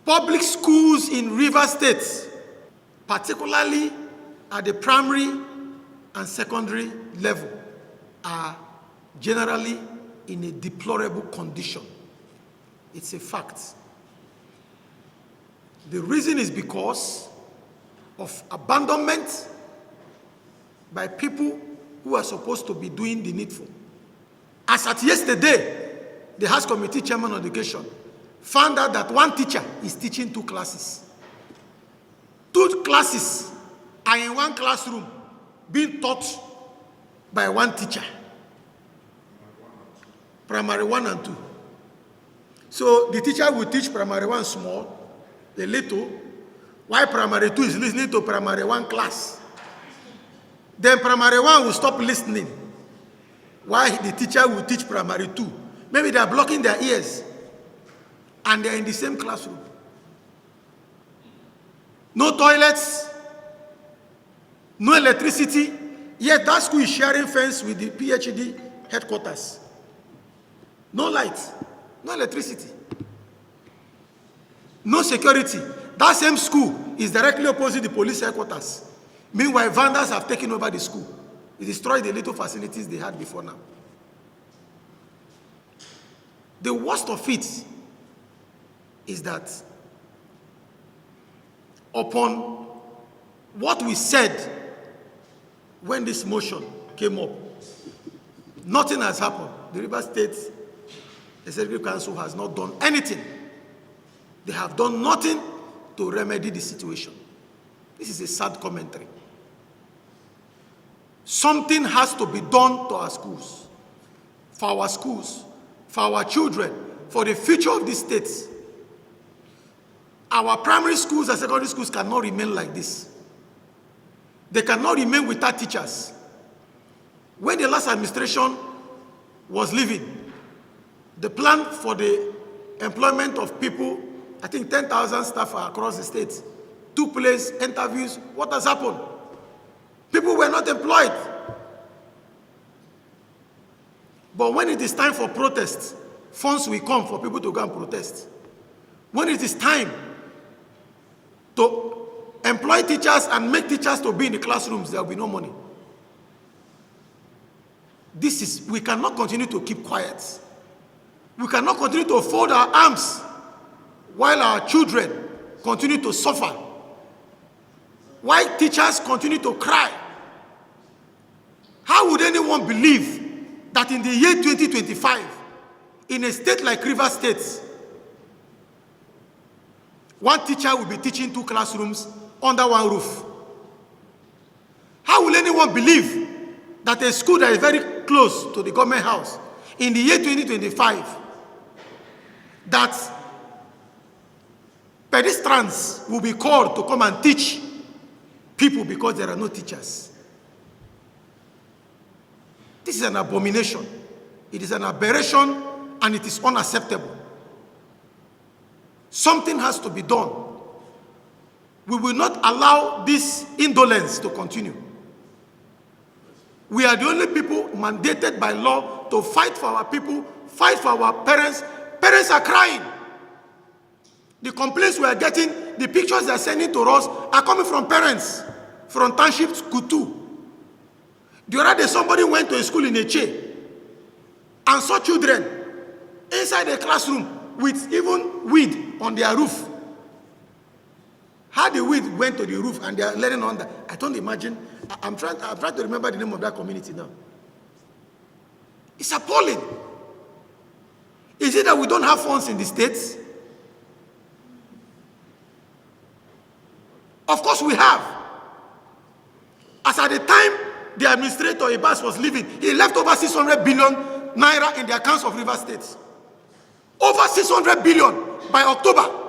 Public schools in Rivers State, particularly at the primary and secondary level, are generally in a deplorable condition. It's a fact. The reason is because of abandonment by people who are supposed to be doing the needful. As at yesterday, the House Committee Chairman on Education found out that one teacher is teaching 2 classes. 2 classes are in one classroom being taught by one teacher. Primary 1 and 2. So the teacher will teach primary 1 small, a little, while primary 2 is listening to primary 1 class. Then primary 1 will stop listening, while the teacher will teach primary 2. Maybe they are blocking their ears, and they are in the same classroom. No toilets, no electricity, yet that school is sharing fence with the PhD headquarters. No light, no electricity, no security. That same school is directly opposite the police headquarters. Meanwhile, vandals have taken over the school. They destroyed the little facilities they had before now. The worst of it is that upon what we said when this motion came up, nothing has happened. The Rivers State Executive Council has not done anything. They have done nothing to remedy the situation. This is a sad commentary. Something has to be done to our schools, for our children, for the future of this state. Our primary schools and secondary schools cannot remain like this. They cannot remain without teachers. When the last administration was leaving, the plan for the employment of people, I think 10,000 staff across the state, took place, interviews. What has happened? People were not employed. But when it is time for protest, funds will come for people to go and protest. When it is time to employ teachers and make teachers to be in the classrooms, there will be no money. We cannot continue to keep quiet. We cannot continue to fold our arms while our children continue to suffer, while teachers continue to cry. How would anyone believe that in the year 2025, in a state like Rivers State, one teacher will be teaching 2 classrooms under one roof? How will anyone believe that a school that is very close to the government house, in the year 2025, that pedestrians will be called to come and teach people because there are no teachers? This is an abomination. It is an aberration, and it is unacceptable. Something has to be done. We will not allow this indolence to continue. We are the only people mandated by law to fight for our people, fight for our parents. Parents are crying. The complaints we are getting, the pictures they are sending to us are coming from parents, from township school too. The other day, somebody went to a school in Eche and saw children inside a classroom with even weed on their roof. How the weed went to the roof and they are letting on that, I don't imagine. I'm trying to remember the name of that community now. It's appalling. Is it that we don't have funds in the states? Of course we have. As at the time the administrator Ibas was leaving, he left over 600 billion naira in the accounts of Rivers State. Over 600 billion by October.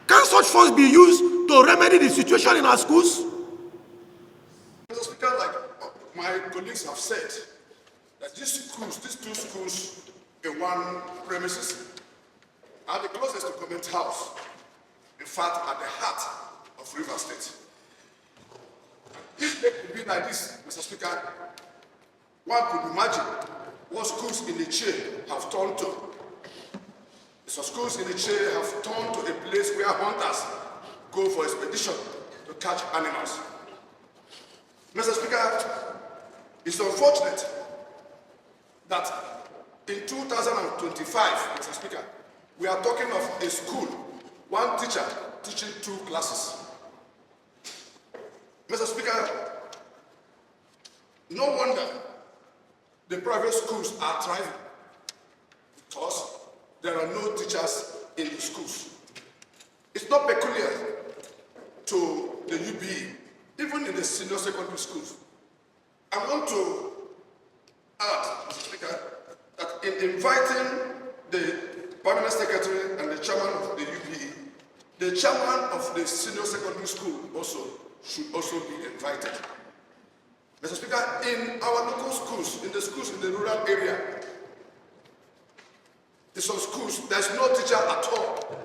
Can such funds be used to remedy the situation in our schools? Mr. Speaker, like my colleagues have said, that these 2 schools in one premises are the closest to government house, in fact, at the heart of Rivers State. If they could be like this, Mr. Speaker, one could imagine what schools in the chain have turned to. Some schools in the chain have turned to a place where hunters go for expedition to catch animals. Mr. Speaker, it's unfortunate that in 2025, Mr. Speaker, we are talking of a school, one teacher teaching 2 classes. Mr. Speaker, no wonder the private schools are thriving because there are no teachers in the schools. It's not peculiar to the UBE, even in the senior secondary schools. I want to add, Mr. Speaker, that in inviting the permanent secretary and the chairman of the UBE, the chairman of the senior secondary school should also be invited. Mr. Speaker, in our local schools, in the schools in the rural area, in some schools, there's no teacher at all.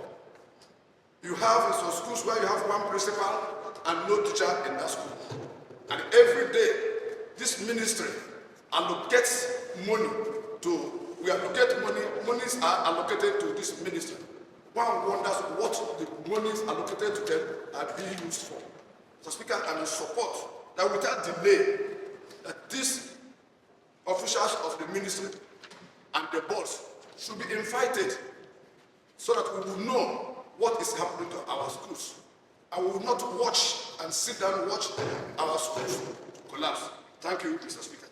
You have in some schools where you have one principal and no teacher in that school. And every day, this ministry allocates money monies are allocated to this ministry. One wonders what the monies allocated to them are being used for. So Speaker, I'm in support that without delay, that these officials of the ministry and the boards should be invited so that we will know what is happening to our schools. I will not watch and sit down and watch our schools collapse. Thank you, Mr. Speaker.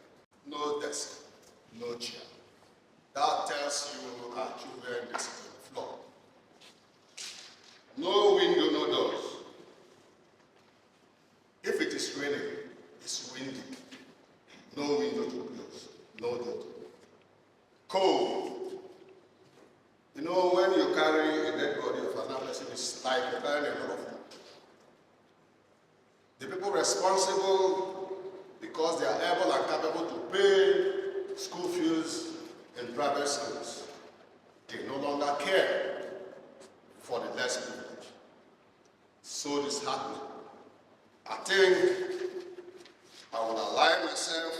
No desk, no chair. That tells you our children they sit on the floor. No window, no doors. If it is raining, it's windy. No window to close, no door. Cold. You know, when you carry a dead body of another person, it's like you're carrying a lot of food. The people responsible, because they are able and capable to pay school fees in private schools, they no longer care for the less privileged. So disheartening. I think I will align myself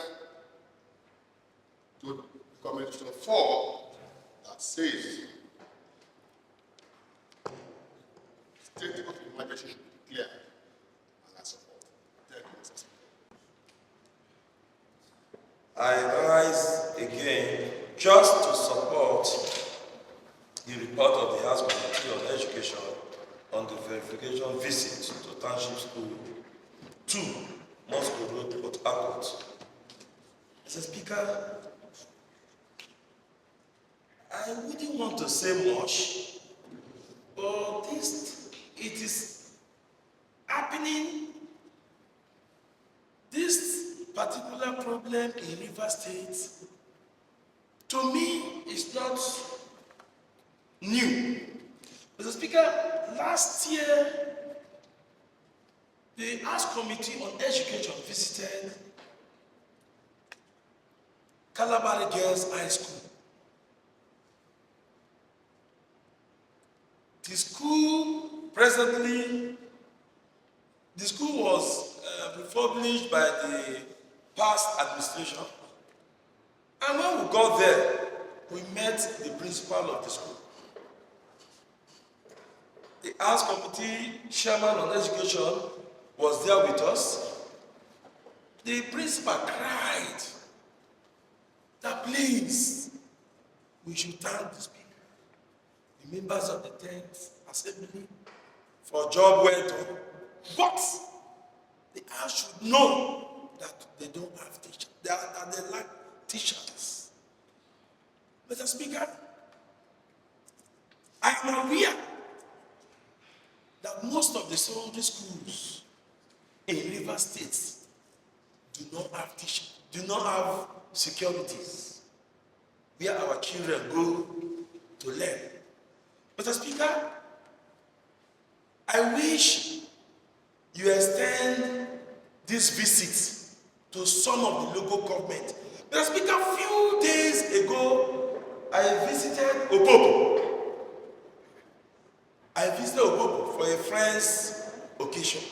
to Commission 4 that says state of emergency should be declared, and I support. Thank you, Mr. Speaker. I rise again just to support the report of the House Committee on Education on the verification visit to Township School 2, Moscow Road, Port Harcourt. Mr. Speaker, I wouldn't want to say much, but it is happening. This particular problem in River State, to me, is not new. Mr. Speaker, last year, the House Committee on Education visited Calabari Girls High School. The school was refurbished by the past administration. And when we got there, we met the principal of the school. The House Committee Chairman on Education was there with us. The principal cried that please, we should thank these people, the members of the 10th Assembly, for a job well done. But the House should know that they don't have teachers, that they lack teachers. Mr. Speaker, I am aware that most of the secondary schools in River State do not have teachers, do not have securities where our children go to learn. Mr. Speaker, I wish you extend this visit to some of the local government. Mr. Speaker, a few days ago, I visited Opopo. For a friend's occasion.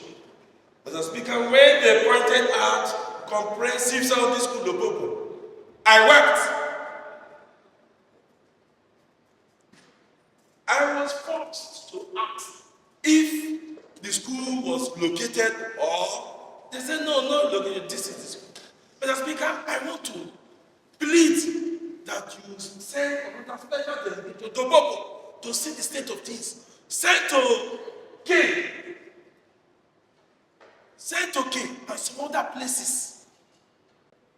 Mr. Speaker, when they pointed out comprehensive secondary school Opopo, I wept. if the school was located, or they said no, not located, this is the school. Mr. Speaker, I want to plead that you send a special delegate to Tobobo to see the state of things. Send to K, and some other places.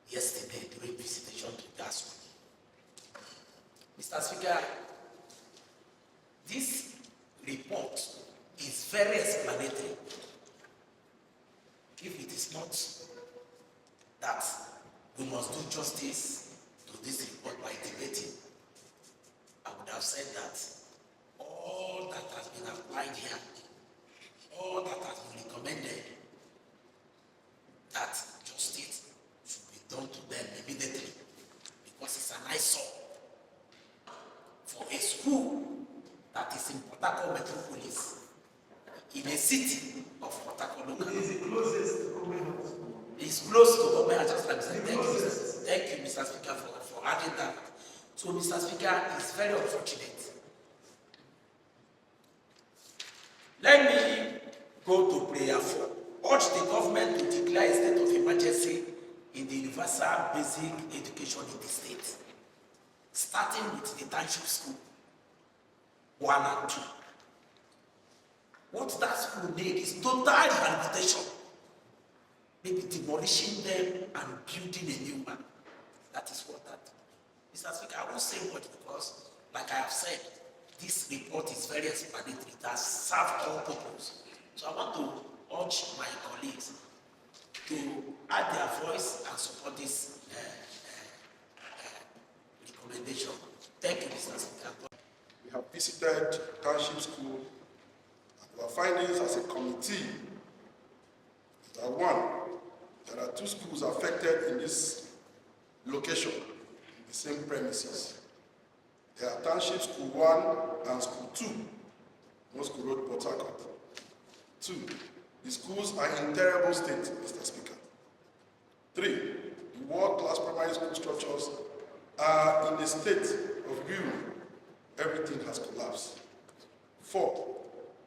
Yesterday, during visitation to that school, Mr. Speaker, this report is very explanatory. If it is not that we must do justice to this report by debating, I would have said that all that has been applied here, all that has been recommended, that justice should be done to them immediately, because it's an eyesore for a school that is in Port Harcourt Metropolis, in a city of Port Harcourt local. It is the closest to government. It's close to government. Just like said, thank you, Mr. Speaker, for adding that. So, Mr. Speaker, it's very unfortunate. Let me go to prayer 4. Urge the government to declare a state of emergency in the universal basic education in the state, starting with the township school 1 and 2. What that school needs is total rehabilitation, maybe demolishing them and building a new one. That is what that. Mr. Speaker, I won't say much because, like I have said, this report is very explanatory. It has served all purposes. So I want to urge my colleagues to add their voice and support this recommendation. Thank you, Mr. Speaker. We have visited Township School, and our findings as a committee is that 1, there are 2 schools affected in this location, in the same premises. There are Township School 1 and School 2, Moscow Road, Port Harcourt. 2, the schools are in terrible state, Mr. Speaker. 3, the world-class primary school structures are in a state of ruin. Everything has collapsed. 4,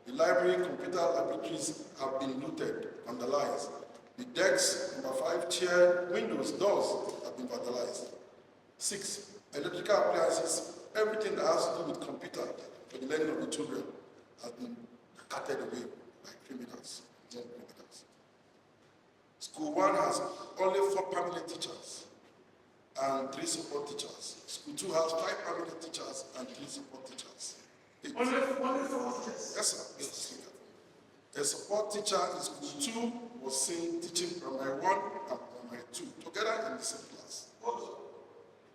the library computer laboratories have been looted, vandalized. The desks, number 5, chair, windows, doors have been vandalized. 6, electrical appliances, everything that has to do with computer for the learning of the children has been carted away by criminals, young criminals. School 1 has only 4 permanent teachers and 3 support teachers. School 2 has 5 permanent teachers and 3 support teachers. Only 4 teachers? Yes, sir. Yes, sir. A support teacher in School 2 was seen teaching primary 1 and primary 2 together in the same class.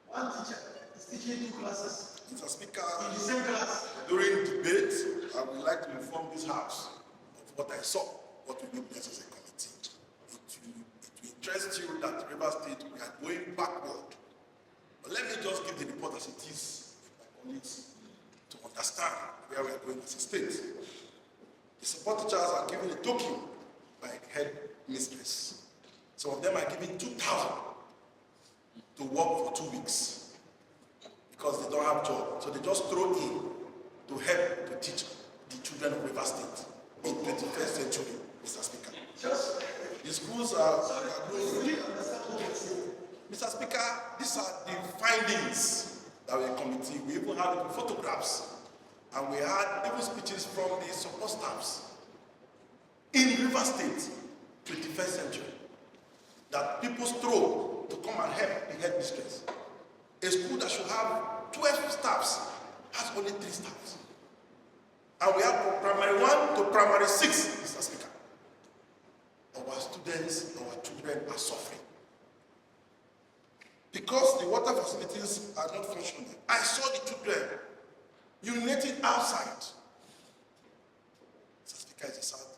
One teacher is teaching 2 classes. Mr. Speaker, in the same class. During debate, I would like to inform this House of what I saw, what we witnessed as a committee. It will interest you that River State, we are going backward. But let me just give the report as it is for my colleagues to understand where we are going as a state. The support teachers are given a token by head mistress. Some of them are given 2,000 to work for 2 weeks because they don't have job. So they just throw in to help to teach the children of River State in 21st century, Mr. Speaker. The schools are growing. Mr. Speaker, these are the findings that we committee. We even had photographs and we had even speeches from the support staffs in River State, 21st century, that people strove to come and help the headmistress. A school that should have 12 staffs has only 3 staffs. And we have from primary 1 to primary 6, Mr. Speaker. Our students, our children are suffering. Because the water facilities are not functioning. I saw the children urinating outside. Mr. Speaker, it's a sad thing.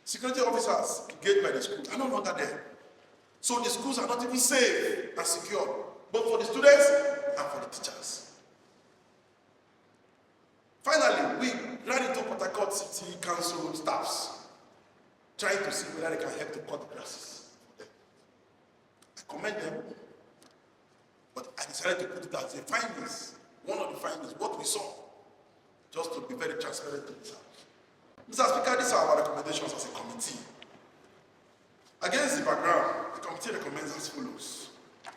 Security officers engaged by the school are no longer there. So the schools are not even safe and secure, both for the students and for the teachers. Finally, we ran into Port Harcourt City Council staffs, trying to see whether they can help to cut the grasses for them. I commend them, but I decided to put it as a findings. One of the findings, what we saw, just to be very transparent to this house. Mr. Speaker, these are our recommendations as a committee. Against the background, the committee recommends as follows: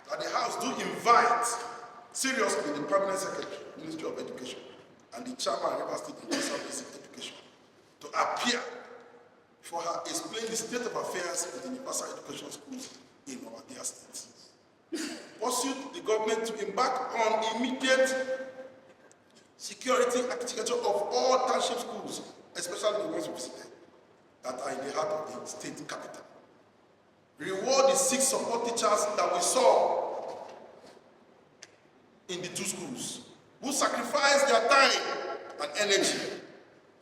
that the House do invite seriously the Permanent Secretary, Ministry of Education, and the Chairman of River State Universal Basic Education to appear for her explain the state of affairs in the universal education schools in our dear state. Pursue the government to embark on immediate security architecture of all township schools, especially the ones we visited, that are in the heart of the state capital. Reward the 6 support teachers that we saw in the 2 schools, who sacrificed their time and energy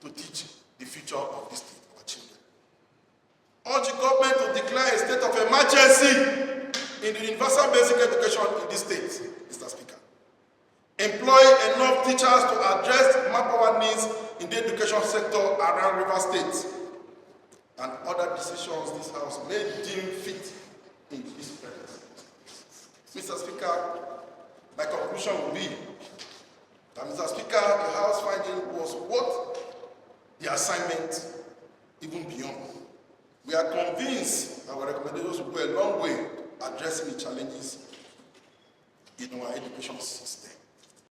to teach the future of this state, our children. Urge the government to declare a state of emergency in the universal basic education in this state, Mr. Speaker. Employ enough teachers to address manpower needs in the education sector around River State, and other decisions this House may deem fit in this presence. Mr. Speaker, my conclusion will be that, Mr. Speaker, the House finding was what the assignment, even beyond. We are convinced our recommendations will go a long way addressing the challenges in our education system.